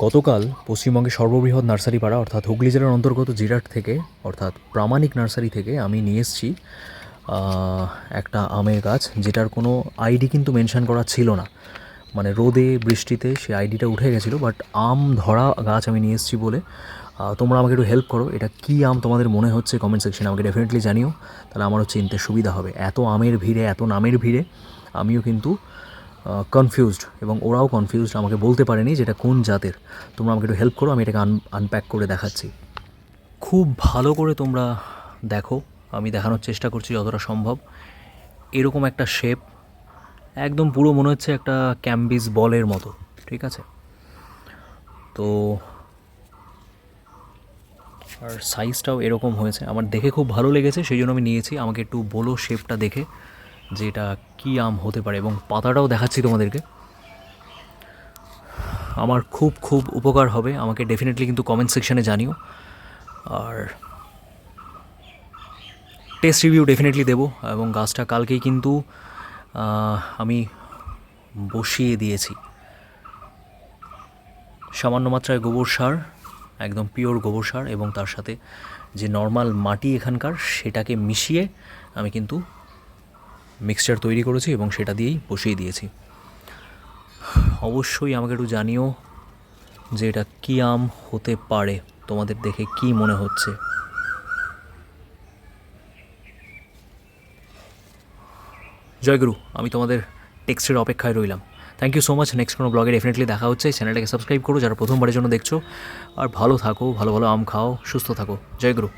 গতকাল পশ্চিমবঙ্গের সর্ববৃহৎ নার্সারি পাড়া অর্থাৎ হুগলি জেলার অন্তর্গত জিরাট থেকে অর্থাৎ প্রামাণিক নার্সারি থেকে আমি নিয়ে এসেছি একটা আমের গাছ, যেটার কোনো আইডি কিন্তু মেনশন করা ছিল না। মানে রোদে বৃষ্টিতে সেই আইডিটা উঠে গেছিলো, বাট আম ধরা গাছ আমি নিয়ে এসেছি বলে তোমরা আমাকে একটু হেল্প করো। এটা কী আম তোমাদের মনে হচ্ছে কমেন্ট সেকশনে আমাকে ডেফিনেটলি জানিও, তাহলে আমারও চিনতে সুবিধা হবে। এত আমের ভিড়ে, এত নামের ভিড়ে আমিও কিন্তু কনফিউজড, এবং ওরাও কনফিউজড, আমাকে বলতে পারেনি যেটা কোন জাতের। তোমরা আমাকে একটু হেল্প করো, আমি এটাকে আনপ্যাক করে দেখাচ্ছি। খুব ভালো করে তোমরা দেখো, আমি দেখানোর চেষ্টা করছি যতটা সম্ভব। এরকম একটা শেপ, একদম পুরো মনে হচ্ছে একটা ক্যাম্বিস বলের মতো, ঠিক আছে? তো আর সাইজটাও এরকম হয়েছে, আমার দেখে খুব ভালো লেগেছে, সেই জন্য আমি নিয়েছি। আমাকে একটু বলো শেপটা দেখে যে এটা কী আম হতে পারে, এবং পাতাটাও দেখাচ্ছি তোমাদেরকে। আমার খুব খুব উপকার হবে, আমাকে ডেফিনেটলি কিন্তু কমেন্ট সেকশানে জানিও। আর টেস্ট রিভিউ ডেফিনেটলি দেবো, এবং গাছটা কালকেই কিন্তু আমি বসিয়ে দিয়েছি। সামান্য মাত্রায় গোবর সার, একদম পিওর গোবর সার, এবং তার সাথে যে নর্মাল মাটি এখানকার সেটাকে মিশিয়ে আমি কিন্তু মিক্সচার তৈরি করেছি এবং সেটা দিয়েই বসিয়ে দিয়েছি। অবশ্যই আমাকে একটু জানিও যে এটা কী আম হতে পারে, তোমাদের দেখে কি মনে হচ্ছে। জয়গুরু, আমি তোমাদের টেক্সটের অপেক্ষায় রইলাম। Thank you so much. Next কোনো ব্লগে ডেফিনেটলি দেখা হচ্ছে। চ্যানেলটাকে সাবস্ক্রাইব করো যারা প্রথমবারের জন্য দেখছো, আর ভালো থাকো, ভালো ভালো আম খাও, সুস্থ থাকো। জয়গুরু।